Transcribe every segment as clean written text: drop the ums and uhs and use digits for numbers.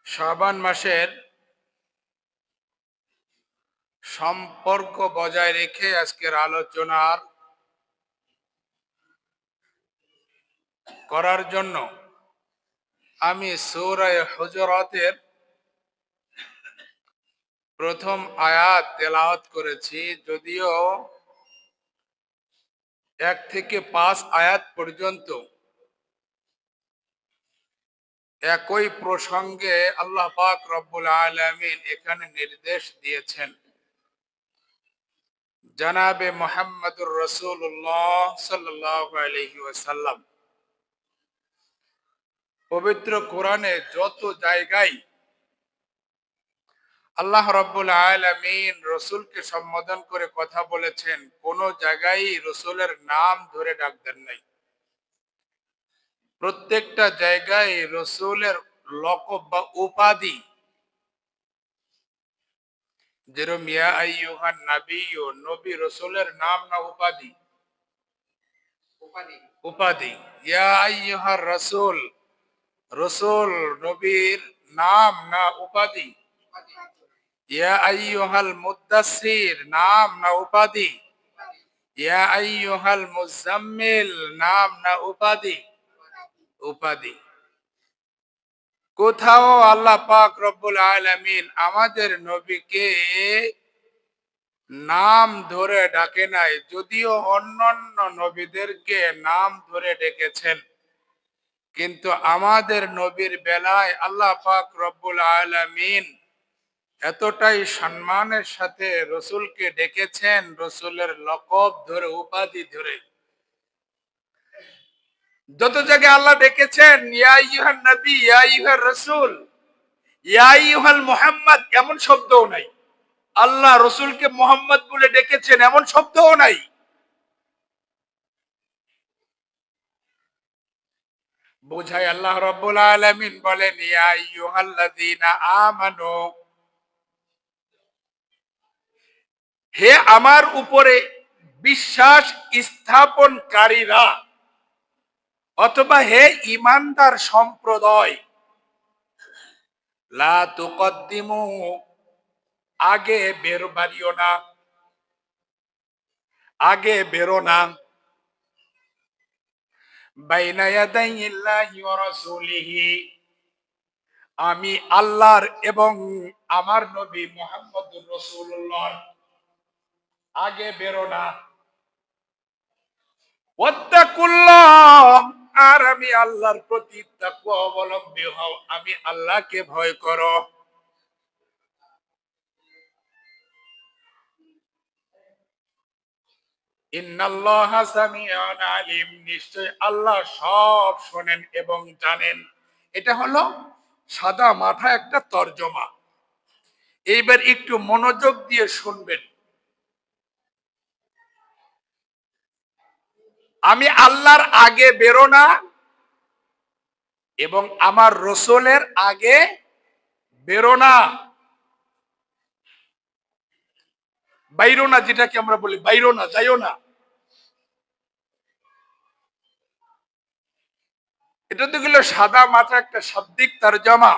শাবান মাসের সম্পর্ক বজায় রেখে আজকের আলোচনার করার জন্য আমি সূরা হুজুরাতের প্রথম আয়াত তেলাওয়াত করেছি। যদিও 1 থেকে 5 আয়াত পর্যন্ত একই প্রসঙ্গে আল্লাহ পাক রব্বুল আলামিন এখানে নির্দেশ দিয়েছেন। জনাবে মুহাম্মদুর রাসূলুল্লাহ সাল্লাল্লাহু আলাইহি ওয়াসাল্লাম পবিত্র কোরআনে যত জায়গায় আল্লাহ রাব্বুল আলামিন রাসূলকে সম্বোধন করে কথা বলেছেন, কোন জায়গায় রাসূলের নাম ধরে ডাক দেন নাই। প্রত্যেকটা জায়গায় রাসূলের লকব বা উপাধি, যেরকম ইয়া আইয়ুহান নাবিয়্যু, নবী রাসূলের নাম না উপাধি? উপাধি। ইয়া আইয়ুহার রাসূল, রাসূল নবীর নাম না উপাধি? ইয়া আইয়ুহাল মুদ্দাসসির, নাম না উপাধি? ইয়া আইয়ুহাল মুজাম্মিল, নাম না উপাধি? উপাধি। কোথাও আল্লাহ পাক রব্বুল আলামিন আমাদের নবীকে নাম ধরে ডাকে নাই, যদিও অন্যান্য নবীদেরকে নাম ধরে ডেকেছেন, কিন্তু আমাদের নবীর বেলায় আল্লাহ পাক রব্বুল আলামিন এতটাই সম্মানের সাথে রসুলকে ডেকেছেন, রসুলের লকব ধরে, উপাধি ধরে। যত জায়গায় আল্লাহ ডেকেছেন ইয়া আইয়ুহান নবী, ইয়া আইয়ুহার রাসূল, ইয়া আইয়ুহাল মুহাম্মদ, এমন শব্দও নাই। আল্লাহ রসুলকে মুহাম্মদ বলে ডেকেছেন, এমন শব্দও নাই। বোঝায় আল্লাহ রাব্বুল আলামিন বলেন ইয়া আইয়ুহাল্লাযীনা আমানু, হে আমার উপরে বিশ্বাস স্থাপনকারীরা, অথবা হে ঈমানদার সম্প্রদায়, লা তুকদ্দিমু, আগে বাড়িও না, আগে বেরো না, বাইনা ইয়াদাইল্লাহি ওয়া রাসূলিহি, আমি আল্লাহর এবং আমার নবী মুহাম্মদুর রাসূলুল্লাহ আগে বেরো না। ওয়াত্তাকুল্লাহ, আর আমি আল্লাহর প্রতি তাকওয়া অবলম্বী হও, আমি আল্লাহকে ভয় করো। ইন্নাল্লাহা সামিউন আলিম, নিশ্চয় আল্লাহ সব শোনেন এবং জানেন। এটা হলো সাদা মাথা একটা তরজমা। এইবার একটু মনোযোগ দিয়ে শুনবেন। আমি আল্লাহর আগে বেরো না এবং আমার রসুলের আগে বেরো না। বাইরো না, যেটাকে আমরা বলি বাইরো না, যাইও না, এটা তো গেল সাদা মাথা একটা শাব্দিক তরজমা।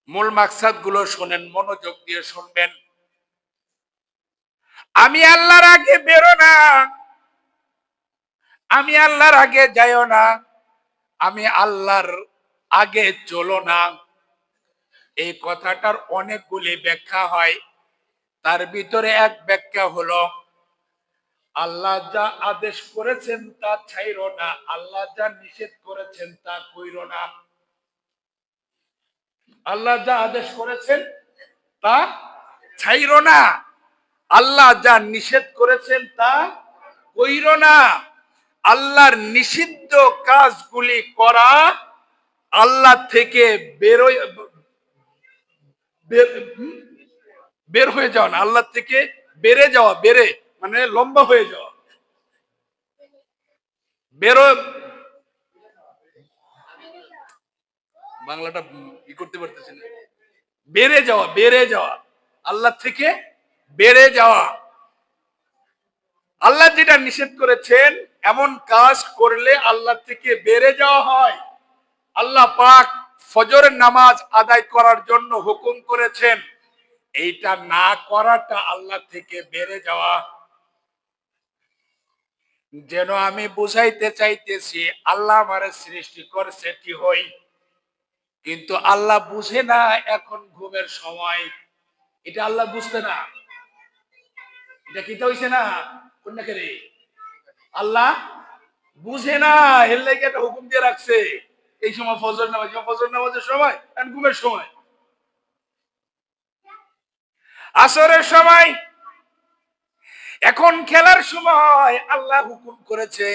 মূল মাকসাদ গুলো শোনেন, মনোযোগ দিয়ে শুনবেন। আমি আল্লাহর আগে বেরো না, আমি আল্লাহর আগে যাইও না, আমি আল্লাহর আগে চলো না। এই কথাটার অনেকগুলি ব্যাখ্যা হয়। তার ভিতরে এক ব্যাখ্যা হলো আল্লাহ যা আদেশ করেছেন তা ছাইরো না, আল্লাহ যা নিষেধ করেছেন তা কইরো না। আল্লাহ যা আদেশ করেছেন তা ছাইরো না, আল্লাহ যা নিষেধ করেছেন তা কইরো না। আল্লাহর নিষিদ্ধ কাজগুলি করা, আল্লাহ থেকে বের হয়ে যাওয়া না, আল্লাহ থেকে বেড়ে যাওয়া, বেড়ে মানে লম্বা হয়ে যাওয়া, বেরো, বাংলাটা ই করতে পারতেছি না, বেড়ে যাওয়া, বেড়ে যাওয়া, আল্লাহ থেকে বেড়ে যাওয়া। আল্লাহ যেটা নিষেধ করেছেন এমন কাজ করলে আল্লাহ থেকে বেড়ে যাওয়া হয়। আল্লাহ পাক ফজরের নামাজ আদায় করার জন্য হুকুম করেছেন, এইটা না করাটা আল্লাহ থেকে বেড়ে যাওয়া। যেন আমি বুঝাইতে চাইতেছি আল্লাহ আমারে সৃষ্টি করছে কি হই, কিন্তু আল্লাহ বুঝে না এখন ঘুমের সময়। এটা আল্লাহ বুঝতে না, এটা কিটা হইছে না কোনটা রে, আল্লাহ বুঝে না, এর লাগে একটা হুকুম দিয়ে রাখছে এই সময় ফজর নামাজ, ফজর নামাজের সময় আর ঘুমের সময়, আসরের সময়, এখন খেলার সময় আল্লাহ হুকুম করেছে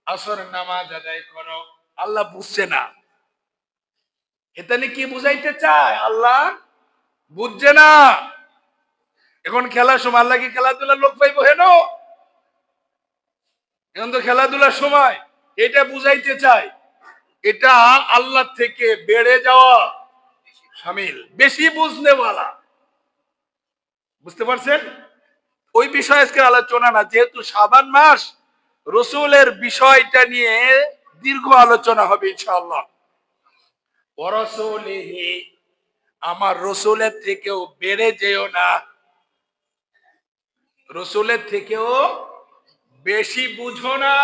আসরের নামাজ আদায় করো। আল্লাহ বুঝছে না, এটা নিয়ে কি বুঝাইতে চায় আল্লাহ বুঝছে না। এখন খেলার সময় আল্লাহ কি খেলাধুলার লোক পাইবো হেন? এখন তো খেলাধুলার সময়, এটা বুঝাইতে চায় এটা আল্লাহ থেকে বেড়ে যাওয়া শামিল, বেশি বুঝনেওয়ালা। বুঝতে পারছেন? ওই বিষয়ে আজকে আলোচনা না, যেহেতু শাবান মাস, রসুলের বিষয়টা নিয়ে দীর্ঘ আলোচনা হবে ইনশাআল্লাহ। ওয়ারাসূলিহি, আমার রসুলের থেকেও বেড়ে যেও না, রসুলের থেকেও বেশি বুঝো না,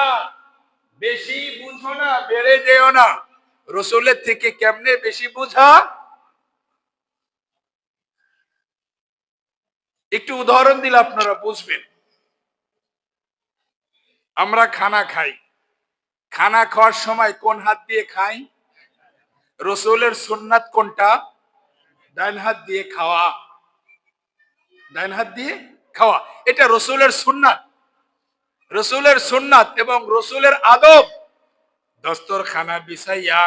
বেশি বুঝো না, বেড়ে যেও না। রসুলের থেকে কেমনে বেশি বুঝা, একটু উদাহরণ দিলে আপনারা বুঝবেন। আমরা খানা খাই, খানা খাওয়ার সময় কোন হাত দিয়ে খাই? রসুলের সুন্নাত কোনটা? ডান হাত দিয়ে খাওয়া, ডান হাত দিয়ে খাওয়া, এটা রসুলের সুন্নাত। রসুলের সুন্নাত এবং রসুলের আদব, দস্তরখানা বিছাইয়া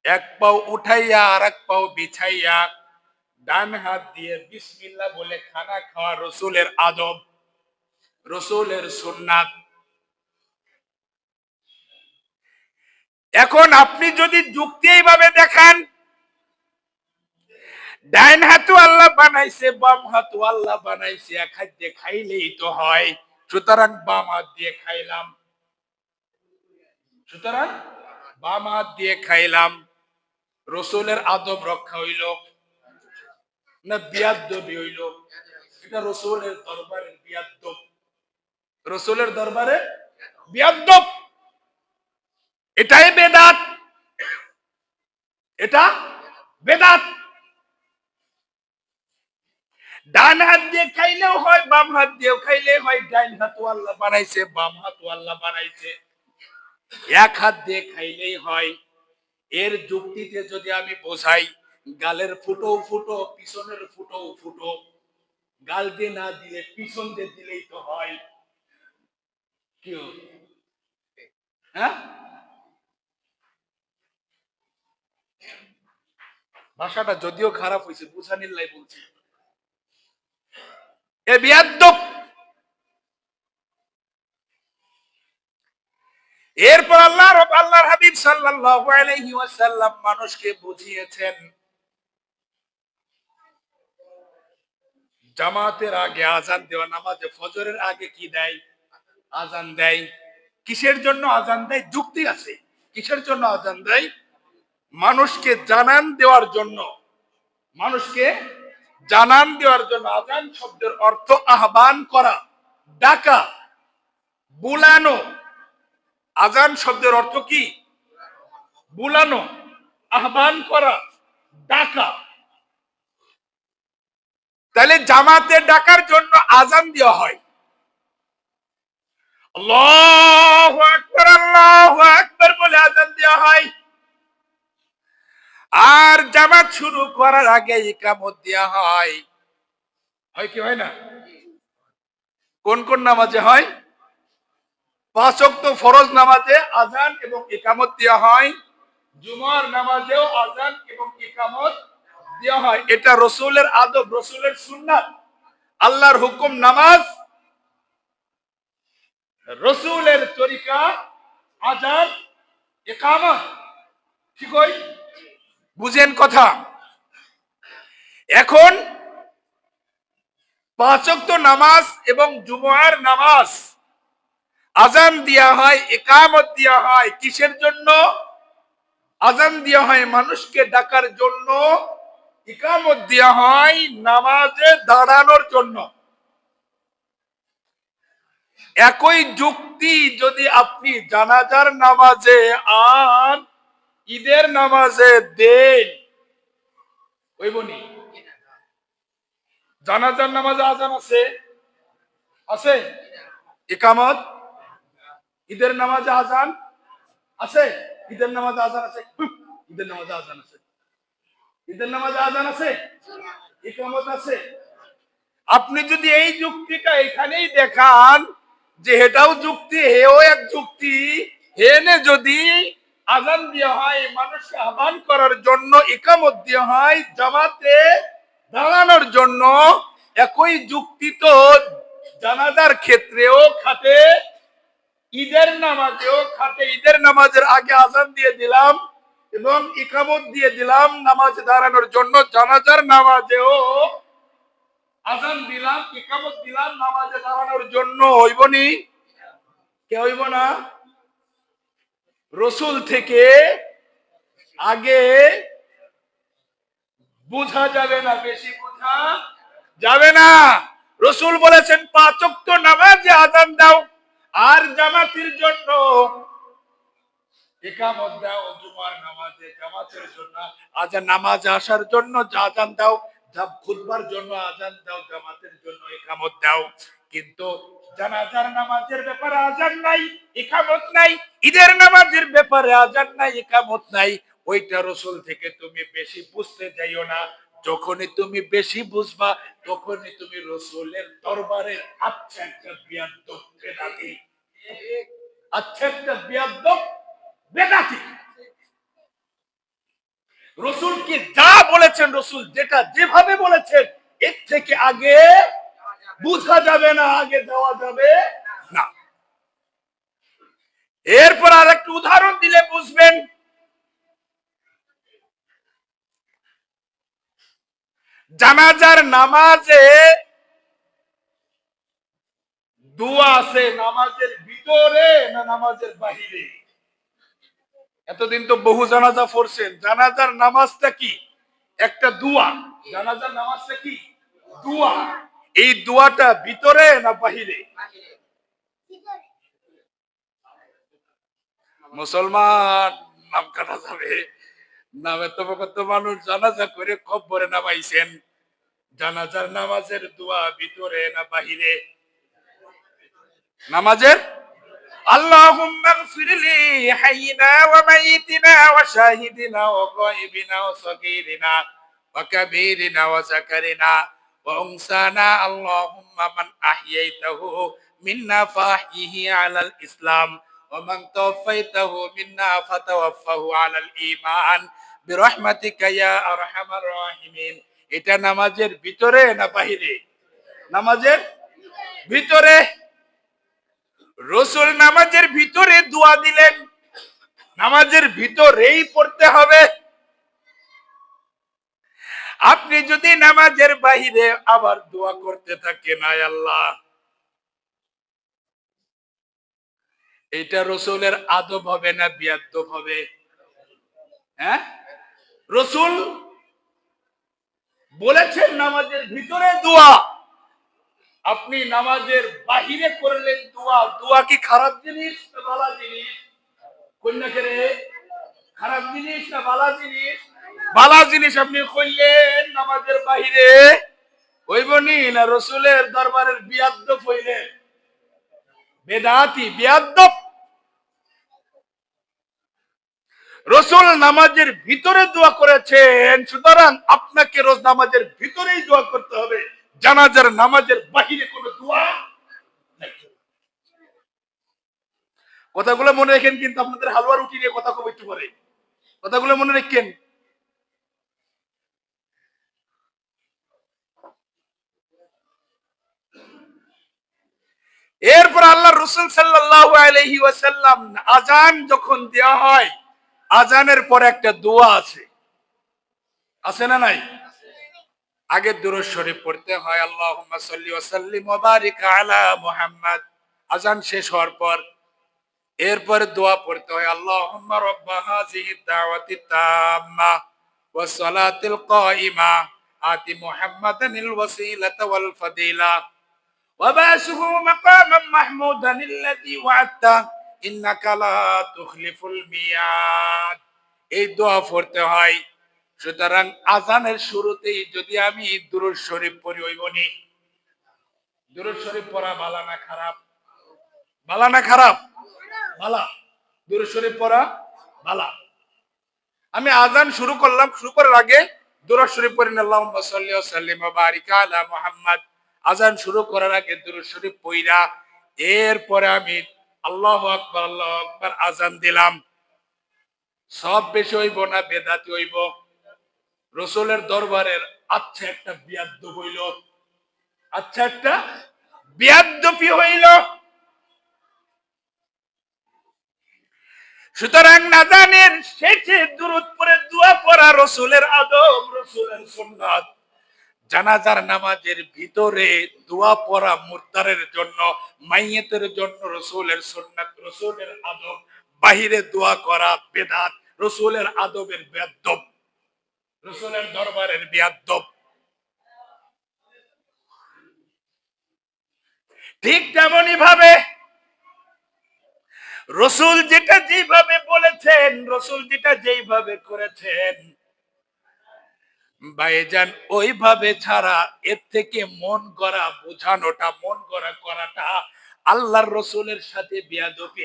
এক পাও উঠাইয়া আর এক পাও বিছাইয়া ডান হাত দিয়ে বিসমিল্লাহ বলে খানা খাওয়া রসুলের আদব, রসুলের সুন্নাত। এখন আপনি যদি যুক্তি এইভাবে দেখান, ডাইন হাতও আল্লাহ বানাইছে, বাম হাতও আল্লাহ বানাইছে, এক হাত দিয়ে খাইলেই তো হয়, সুতরাং বাম হাত দিয়ে খাইলাম, সুতরাং বাম হাত দিয়ে খাইলাম, রসুলের আদব রক্ষা হইল না বিয়াদবি হইল? এটা রসুলের দরবারে বিয়াদব, রসুলের দরবারে বিয়াদব, এটাই বেদাত, এটা বেদাত। ডান হাত দিয়ে খাইলেও হয়, বাম হাত দিয়েও খাইলে হয়, ডান হাতও আল্লাহ বানাইছে, বাম হাতও আল্লাহ বানাইছে, এক হাত দিয়ে খাইলেই হয়। এর যুক্তিতে যদি আমি বোঝাই, গালের ফুটো ফুটো, পিছনের ফুটো ফুটো, গাল দিয়ে না দিলে পিছন দিয়ে দিলেই তো হয়। কি হ্যাঁ, ভাষাটা যদিও খারাপ হয়েছে, বুঝানির লাই বলছি, এ বিয়াদ্দব। এরপর আল্লাহর হাবিব সাল্লাল্লাহু আলাইহি ওয়াসাল্লাম মানুষকে বুঝিয়েছেন, জামাতের আগে আজান দেওয়া, নামাজে ফজরের আগে কি দেয়? আজান দেয়। কিসের জন্য আজান দেয়? যুক্তি আছে। কিসের জন্য আজান দেয়? মানুষকে জানান দেওয়ার জন্য, মানুষকে জানান দেওয়ার জন্য। আজান শব্দের অর্থ আহ্বান করা, ডাকা, বুলানো। আজান শব্দের অর্থ কি? বুলানো, আহ্বান করা, ডাকা। তাহলে জামাতে ডাকার জন্য আজান দেওয়া হয়। আল্লাহু আকবার, আল্লাহু আকবার বলে আজান দেওয়া হয়। আর জামাত শুরু করার আগে ইকামত দেওয়া হয়। হয় কি হয় না? কোন কোন নামাজে হয়? 5 ওয়াক্ত ফরজ নামাজে আজান এবং ইকামত দেওয়া হয়। জুমার নামাজেও আজান এবং ইকামত দেওয়া হয়। এটা রসুলের আদব, রসুলের সুন্নাত, আল্লাহর হুকুম। নামাজ রসুলের তরিকা, আজান, ইকামত, ঠিক হয়? বুঝেন কথা? এখন 5 ওয়াক্ত নামাজ এবং জুমার নামাজ আজান দেওয়া হয়, ইকামত দেওয়া হয়, কিসের জন্য? আজান দেওয়া হয় মানুষকে ডাকার জন্য, ইকামত দেওয়া হয় নামাজে দাঁড়ানোর জন্য। একই যুক্তি যদি আপনি জানাজার নামাজে আর ঈদের নামাজে দেন, ওই বনি জানাজার নামাজে আজান আছে, আছে ইকামত, ঈদের নামাজে আজান আছে, ঈদের নামাজে আজান আছে, ঈদের নামাজে আজান আছে, ঈদের নামাজে আজান আছে, ইকামত আছে। আপনি যদি এই যুক্তিটা এখানেই দেখান যে এটাও যুক্তি, হেও এক যুক্তি, হেনে যদি আজান দেওয়া হয় মানুষকে আহ্বান করার জন্য, ইকামত দেওয়া হয় জামাতে দাঁড়ানোর জন্য, একই যুক্তি তো জানাজার ক্ষেত্রেও খাটে, ঈদের নামাজেও খাটে। ঈদের নামাজের আগে আজান দিয়ে দিলাম এবং ইকামত দিয়ে দিলাম নামাজে দাঁড়ানোর জন্য, জানাজার নামাজেও আজান দিলাম, ইকামত দিলাম নামাজে দাঁড়ানোর জন্য, হইবনি? কে হইব না? রসুল থেকে আগে বোঝা যাবে না, বেশি বোঝা যাবে না। রসুল বলেছেন 5 ওয়াক্ত নামাজে আজান দাও আর জামাতের জন্য ইকামত দাও, জুমার নামাজে জামাতের জন্য আজান, নামাজে আসার জন্য আজান দাও, খুতবার জন্য আজান দাও, জামাতের জন্য ইকামত দাও। কিন্তু জানাজার নামাজের ব্যাপারে আজান নাই, ইকামত নাই, ঈদের নামাজের ব্যাপারে আজান নাই, ইকামত নাই। ওইটা রসুল থেকে তুমি বেশি বুঝতে যাইও না। যখনই তুমি বেশি বুঝবা তখনই তুমি রসুলের দরবারের আচ্ছা একটা বিয়াদ্দব বেদাতি, আচ্ছা একটা বিয়াদ্দব বেদাতি। রসুল কি যা বলেছেন, রসুল যেটা যেভাবে বলেছেন, এর থেকে আগে বুঝা যাবে না, আগে যাওয়া যাবে না। এরপর আর একটু উদাহরণ দিলে বুঝবেন। জানাজার নামাজে দোয়া আছে নামাজের ভিতরে না নামাজের বাহিরে? এতদিন তো বহু জানাজা পড়ছেন, জানাজার নামাজটা কি? একটা দোয়া। জানাজার নামাজটা কি? দোয়া। এই দোয়াটা ভিতরে না বাহিরে? মুসলমান নাম কাটা যাবে, নামে তো কত মানুষ জানাজা করে কবরে নামাইছেন। জানাজার নামাজের দোয়া ভিতরে না বাহিরে? নামাজের اللهم اغفر لي حينا وميتنا وشاهدنا وغائبنا وصغيرنا وكبيرنا وذكرنا وأنثانا اللهم من أحييته منا فأحيه على الإسلام ومن توفيته منا فتوفه على الإيمان برحمتك يا أرحم الراحمين। এটা নামাজের ভিতরে না বাহিরে? নামাজের ভিতরে। রসুল নামাজের ভিতরে দোয়া দিলেন, নামাজের ভিতরেই পড়তে হবে। আপনি যদি নামাজের বাহিরে আবার দোয়া করতে থাকেন, আয় আল্লাহ, এটা রসুলের আদব হবে না বিয়াদব হবে? হ্যাঁ, রসুল বলেছেন নামাজের ভিতরে দোয়া, আপনি নামাজের বাহিরে করলেন দোয়া। দোয়া কি খারাপ জিনিস না ভালো জিনিস? কন্যা করে খারাপ জিনিস না ভালো জিনিস? ভালো জিনিস। আপনি কইলেন নামাজের বাহিরে, হইবনি না রসুলের দরবারের বিয়াদ্দব হইলেন, বেদাতি বিয়াদ্দব। রসুল নামাজের ভিতরে দোয়া করেছেন, সুতরাং আপনাকে রোজ নামাজের ভিতরেই দোয়া করতে হবে। জানাজার নামাজের বাহিরে কোনো দোয়া নাই। কথাগুলো মনে রাখেন, কিন্তু আপনাদের হালুয়া রুটি নিয়ে কথা কব একটু পরে, কথাগুলো মনে রাখেন। এরপর আল্লাহ রসুল সাল্লাল্লাহু আলাইহি ওয়াসাল্লাম আজান যখন দেওয়া হয়, আজানের পর একটা দোয়া আছে, আছে না নাই? আগে দুরূদ শরীফ পড়তে হয়, আল্লাহুম্মা সাল্লি ওয়া সাল্লিম ওয়া বারিক আলা মুহাম্মাদ। আজান শেষ হওয়ার পর এরপরে দোয়া পড়তে হয়, আল্লাহুম্মা রাব্বা হাযিহি দাওয়াতি তাম্মা ওয়াস সালাতিল কাইমা আতি মুহাম্মাদানিল ওয়াসিলাতা ওয়াল ফাদিলা ওয়া বাসুহু মাকামান মাহমুদান আল্লাযী ওয়া'আদতা ইন্নাকা লা তুখলিফুল মিয়াদ। এই দোয়া পড়তে হয়। সুতরাং আজানের শুরুতেই যদি আমি দুরূদ শরীফ পড়ি, হইবনি? দুরূদ শরীফ পড়া ভালো না খারাপ? ভালো না খারাপ? ভালো। দুরূদ শরীফ পড়া ভালো। আমি আজান শুরু করলাম, শুরু করার আগে দুরূদ শরীফ পড়ি, আল্লাহুম্মা সাল্লি ওয়া সাল্লিম ওয়া বারিক আলা মুহাম্মাদ। আজান শুরু করার আগে দুরূদ শরীফ পড়া, এরপরে আমি আল্লাহু আকবার আল্লাহু আকবার আজান দিলাম। সব বেশি হইব না বেদাতি হইব? রাসূলের দরবারের আচ্ছা একটা বিয়াদ্দব হইল, আচ্ছা একটা বিয়াদ্দপি হইল। সুতরাং নাজানের শেষে দুরূদ পড়ে দোয়া পড়া রাসূলের আদব, রাসূলের সুন্নাত। জানাজার নামাজের ভিতরে দোয়া পড়া মুর্দারের জন্য, মাইয়েতের জন্য রাসূলের সুন্নাত, রাসূলের আদব। বাহিরে দোয়া করা বেদাত, রাসূলের আদবের বেয়াদ্দব, রাসূলের দরবারের বেয়াদ্দব। ঠিক তেমনি ভাবে রাসূল যেটা যেভাবে বলেছেন, রাসূল যেটা যেভাবে করেছেন, ভাইজান ওইভাবে ছাড়া এর থেকে মন গড়া বোঝানোটা, মন গড়া করাটা আল্লাহর রাসূলের সাথে বেয়াদবি।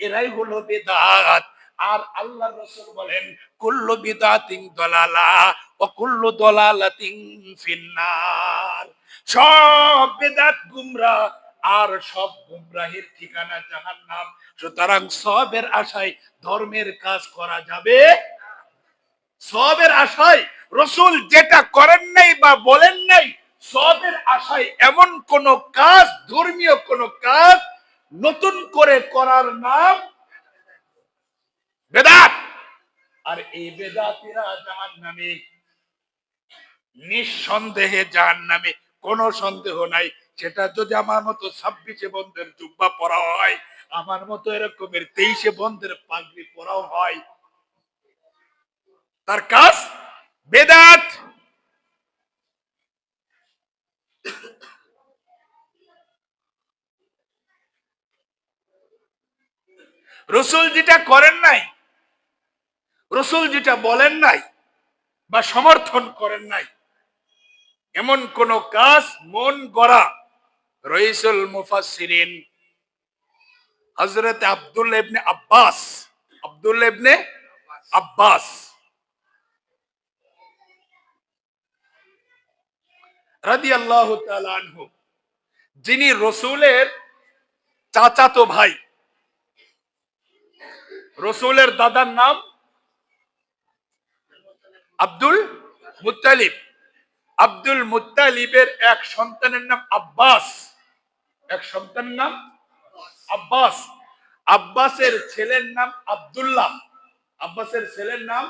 এরাই হলো বিদআত। আর আল্লাহর রাসূল বলেন, কুল্লু বিদআতিন দালালা ওয়া কুল্লু দালালাতিন ফিন্নার। সব বিদআত গুমরাহ, আর সব গুমরাহির ঠিকানা জাহান্নাম। সুতরাং সবের আশায় ধর্মের কাজ করা যাবে, সবের আশায় রাসূল যেটা করেন নাই বা বলেন নাই, সবের আশায় এমন কোন কাজ, ধর্মীয় কোন কাজ নতুন করে করার নাম বেদাত। আর এই বেদাতীরা জাহান্নামী, নিঃসন্দেহে জাহান্নামী, কোনো সন্দেহ নাই। সেটা যদি আমার মতো 26 বন্ধের জুব্বা পরা হয়, আমার মতো এরকমের 23 বন্ধের পাগড়ি পরাও হয়, তার কাজ বেদাত। রাসূল যেটা করেন নাই, রাসূল যেটা বলেন নাই বা সমর্থন করেন নাই, এমন কোন কাজ মন গড়া রইসুল মুফাসসিরিন হযরত আব্দুল্লাহ ইবনে আব্বাস, আব্দুল্লাহ ইবনে আব্বাস রাদিয়াল্লাহু তাআলা আনহু, যিনি রাসূলের চাচাতো ভাই। রাসূলের দাদার নাম আব্দুল মুত্তালিব। আব্দুল মুত্তালিবের এক সন্তানের নাম আব্বাস, এক সন্তানের নাম আব্বাস। আব্বাসের ছেলের নাম আব্দুল্লাহ, আব্বাসের ছেলের নাম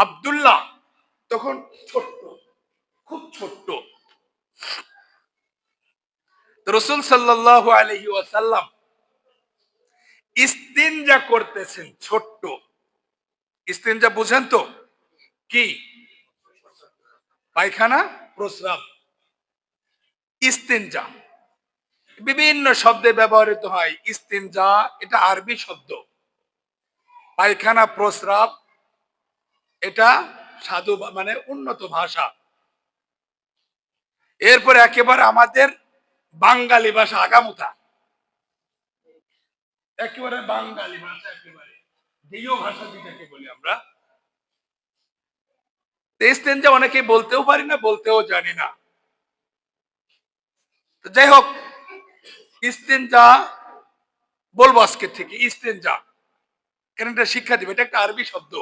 আব্দুল্লাহ। তখন ছোট্ট, খুব ছোট্ট। রাসূল সাল্লাল্লাহু আলাইহি ওয়াসাল্লাম ইস্তিনজা করতেছেন, ছোট্ট। ইস্তিনজা বুঝেন তো কি? পায়খানা, প্রস্রাব। ইস্তিনজা বিভিন্ন শব্দে ব্যবহৃত হয়। ইস্তিনজা এটা আরবি শব্দ, পায়খানা প্রস্রাব এটা সাধু মানে উন্নত ভাষা। এরপরে একেবারে আমাদের বাঙালি ভাষা আগামুতা, একেবারে বাঙালি ভাষা, একেবারে দেয় ভাষা যেটাকে বলি আমরা। ইস্তেঞ্জা অনেকে বলতেও পারি না, বলতেও জানি না। যাই হোক, ইস্তেঞ্জা বলবো আজকে থেকে, ইস্তেঞ্জা কেন এটা শিক্ষা দিবে, এটা একটা আরবি শব্দ।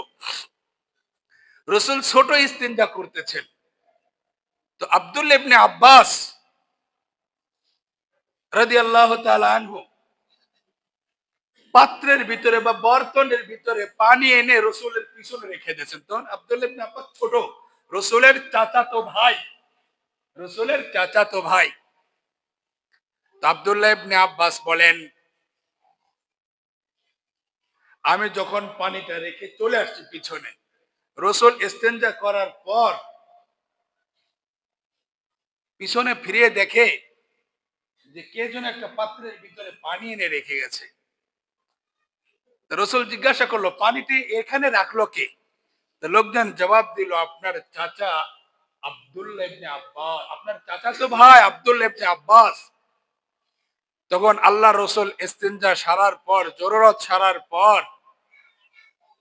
রাসূল ছোট ইস্তেঞ্জা করতেছেন। তো আব্দুল্লাহ ইবনে আব্বাস রাদিয়াল্লাহু তাআলা আনহু পাত্রের ভিতরে বা বর্তনের ভিতরে পানি এনে রাসূলের পিছনে রেখে দিয়েছেন। তখন আব্দুল্লাহ ইবনে আব্বাস ছোট, রাসূলের চাচাতো ভাই, রাসূলের চাচাতো ভাই। তো আব্দুল্লাহ ইবনে আব্বাস বলেন, আমি যখন পানিটা রেখে চলে আসছি পিছনে, রসুল ইস্তেঞ্জা করার পর পিছনে ফিরে দেখে যে কে যেন একটা পাত্রের ভিতরে পানি এনে রেখে গেছে। রসুল জিজ্ঞাসা করলো, পানিটি এখানে রাখলো কে? তো লোকজন জবাব দিল, আপনার চাচা আব্দুল্লাহ ইবনে আব্বাস, আপনার চাচা তো ভাই আব্দুল্লাহ ইবনে আব্বাস। তখন আল্লাহ রসুল ইস্তেঞ্জা সারার পর, জরুরত সারার পর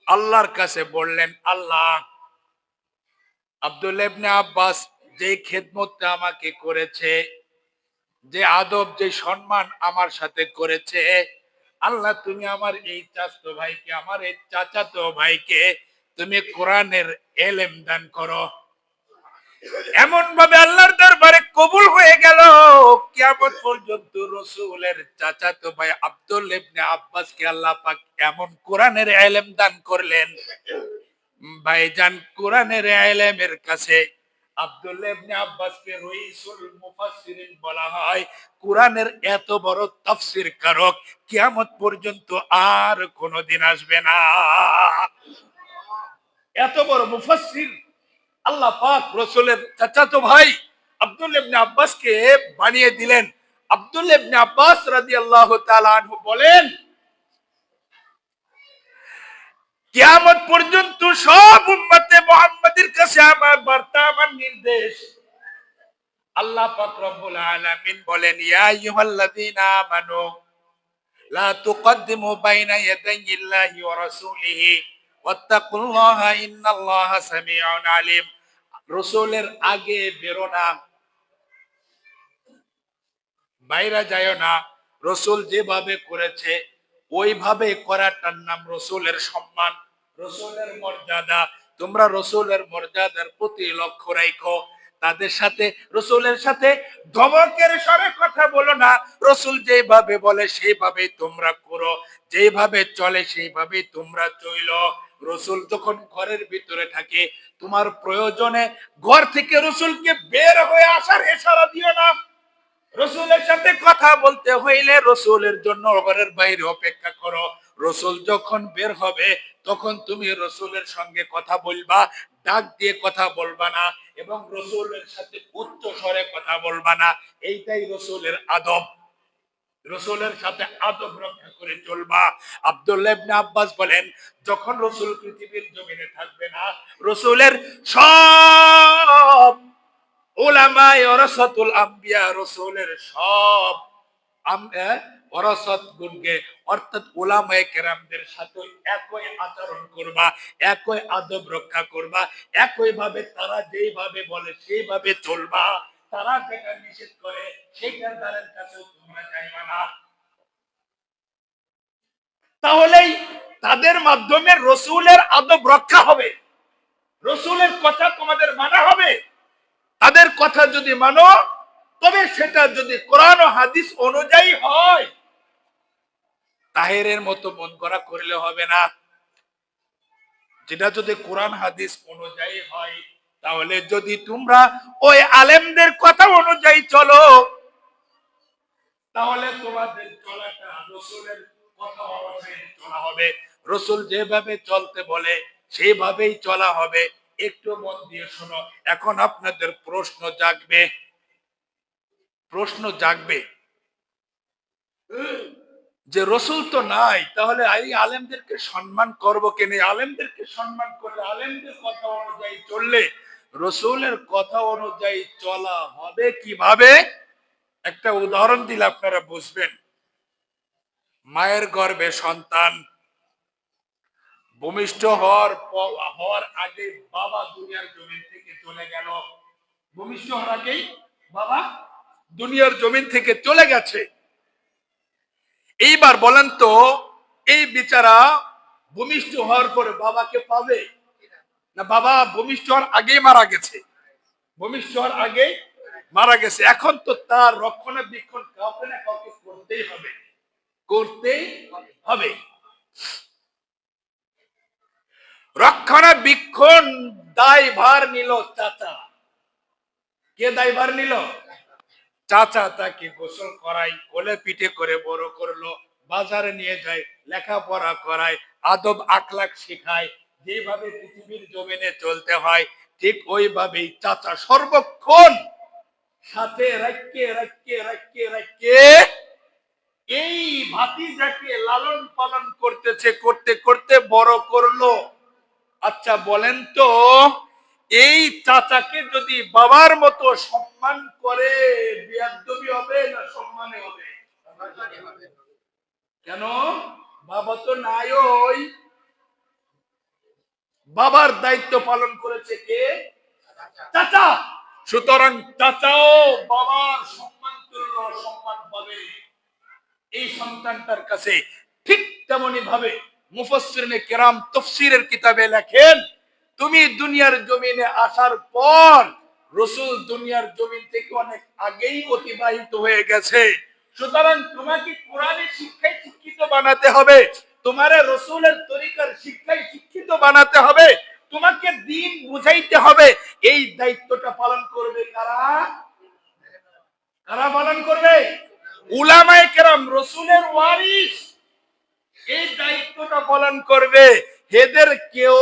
আল্লাহর কাছে বললেন, আল্লাহ, আব্দুল্লাহ ইবনে আব্বাস যে খেদমতটা আমাকে করেছে, যে আদব, যে সম্মান আমার সাথে করেছে, আল্লাহ তুমি আমার এই চাচাতো ভাইকে, আমার এই চাচাতো ভাইকে তুমি কোরআনের এলেম দান করো। এমন ভাবে আল্লাহর দরবারে কবুল হয়ে গেল, কিয়ামত পর্যন্ত রসুলের চাচাতো ভাই আব্দুল্লাহ ইবনে আব্বাসকে আল্লাহ পাক এমন কোরআনের ইলম দান করলেন। ভাইজান, কোরআনের ইলমের কাছে আব্দুল্লাহ ইবনে আব্বাসকে রাইসুল মুফাসসিরিন বলা হয়। কোরআনের এত বড় তাফসীর কারক কিয়ামত পর্যন্ত আর কোনোদিন আসবে না। এত বড় মুফাসসির আল্লাহ পাক রাসূলের চাচাতো ভাই আব্দুল্লাহ ইবনে আব্বাসকে বানিয়ে দিলেন। আব্দুল্লাহ ইবনে আব্বাস রাদিয়াল্লাহু তাআলা আনহু বলেন, কিয়ামত পর্যন্ত সব উম্মতে মুহাম্মাদের কাছে আমার বার্তা, আমার নির্দেশ, আল্লাহ পাক রব্বুল আলামিন বলেন, ইয়া আইয়ুহাল্লাযীনা আমানু লা তুকদ্দিমু বাইনা ইয়াদাইল্লাহি ওয়া রাসূলিহি ওয়াত্তাকুল্লাহা ইন্নাল্লাহা সামিউন আলিম। রাসূলের আগে বেরো না, বাইরে যায় না। রসুল যেভাবে করেছে ওইভাবে করাটার নাম রসুলের সম্মান, রসুলের মর্যাদা। তোমরা রসুলের মর্যাদার প্রতি লক্ষ্য রাখো। তাদের সাথে, রসুলের সাথে ধমকের স্বরে কথা বলো না। রসুল যেভাবে বলে সেইভাবেই তোমরা করো, যেভাবে চলে সেইভাবেই তোমরা চইলো। রসুল যখন ঘরের ভিতরে থাকে, তোমার প্রয়োজনে ঘর থেকে রসুলকে বের হয়ে আসার ইশারা দিও না। রসুলের সাথে কথা বলতে হইলে রসুলের জন্য ঘরের বাইরে অপেক্ষা করো। রসুল যখন বের হবে তখন তুমি রসুলের সঙ্গে কথা বলবা, ডাক দিয়ে কথা বলবা না, এবং রসুলের সাথে উচ্চ স্বরে কথা বলবা না। এইটাই রসুলের আদব। রসুলের সাথে আদব রক্ষা করে চলবা। আব্দুল্লাহ ইবনে আব্বাস বলেন, যখন রসুল পৃথিবীর জমিনে থাকবে না, রসুলের সব উলামায়ে ওয়ারাসাতুল আম্বিয়া, রাসূলের সব ওয়ারাসাত গুণকে, অর্থাৎ উলামায়ে কেরামদের সাথে একই আচরণ করবা, একই আদব রক্ষা করবা, একই ভাবে তারা যেইভাবে বলে সেইভাবে চলবা। তারা যেটা নিষেধ করে সেইটার দ্বারের কাছে তোমরা যাইবা না। তাহলেই তাদের মাধ্যমে রসুলের আদব রক্ষা হবে, রসুলের কথা তোমাদের মানা হবে। তাদের কথা যদি মানো, তবে সেটা যদি কোরআন ও হাদিস অনুযায়ী হয়, তাহেরের মতো মন করা করলে হবে না। যেটা যদি কোরআন হাদিস অনুযায়ী হয়, তাহলে যদি তোমরা ওই আলেমদের কথা অনুযায়ী চলো, তাহলে তোমাদের চলাটা রসুলের কথা অনুযায়ী চলা হবে। রসুল যেভাবে চলতে বলে সেইভাবেই চলা হবে। একটু মন দিয়ে শোনো। এখন আপনাদের প্রশ্ন জাগবে, প্রশ্ন জাগবে যে রসুল তো নাই, তাহলে এই আলেমদেরকে সম্মান করবো কেন? আলেমদেরকে সম্মান করলে, আলেমদের কথা অনুযায়ী চললে রসুলের কথা অনুযায়ী চলা হবে কিভাবে? একটা উদাহরণ দিলে আপনারা বুঝবেন। মায়ের গর্ভে সন্তান ভূমিষ্ঠ হওয়ার আগে বাবা দুনিয়ার জমিন থেকে চলে গেল। ভূমিষ্ঠ হওয়ার আগেই বাবা দুনিয়ার জমিন থেকে চলে গেছে। এইবার বলেন তো, এই বিচারা ভূমিষ্ঠ হওয়ার পরে বাবাকে পাবে না? বাবা ভূমিষ্ঠ হওয়ার আগেই মারা গেছে, ভূমিষ্ঠ হওয়ার আগেই মারা গেছে। এখন তো তার রক্ষণাবেক্ষণ কাউকে না কাউকে করতেই হবে, করতেই হবে। রক্ষণাবেক্ষণ দায়ভার নিল চাচা। কে দায়ভার নিল? চাচা। তাকে গোসল করাই, কোলে পিঠে করে বড় করলো, বাজারে নিয়ে যায়, লেখাপড়া করায়, আদব আখলাক শেখায়, যেভাবে পৃথিবীর জমিনে চলতে হয় ঠিক ওইভাবেই চাচা সর্বক্ষণ সাথে রাখকে এই ভাতিজাকে লালন পালন করতেছে, করতে করতে বড় করলো। আচ্ছা বলেন তো, এই চাচাকে যদি বাবার মতো সম্মান করে, বেয়াদবি হবে না সম্মানে হবে? কেন? বাবা তো নাই, ওই বাবার দায়িত্ব পালন করেছে কে? চাচা। সুতরাং চাচাও বাবার সম্মান তুল্য সম্মান পাবে এই সন্তানটার কাছে। ঠিক তেমনি ভাবে মুফাসসিরিনে কেরাম তাফসীরের কিতাবে লেখেন, তুমি দুনিয়ার জমিনে আসার পর রাসূল দুনিয়ার জমিন থেকে অনেক আগেই অতিবাহিত হয়ে গেছে। সুতরাং তোমাকে কোরআনের শিক্ষায় শিক্ষিত বানাতে হবে, তোমারে রাসূলের তরিকার শিক্ষায় শিক্ষিত বানাতে হবে, তোমাকে দ্বীন বুঝাইতে হবে। এই দায়িত্বটা পালন করবে কারা? কারা পালন করবে? উলামায়ে কেরাম, রাসূলের ওয়ারিস এই দায়িত্বটা পালন করবে। এদের কেউ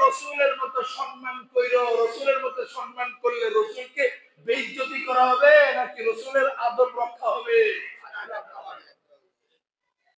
রাসূলের মতো সম্মান কইরো, রাসূলের মতো সম্মান করলে রাসূলকে বেইজ্জতি করা হবে নাকি রাসূলের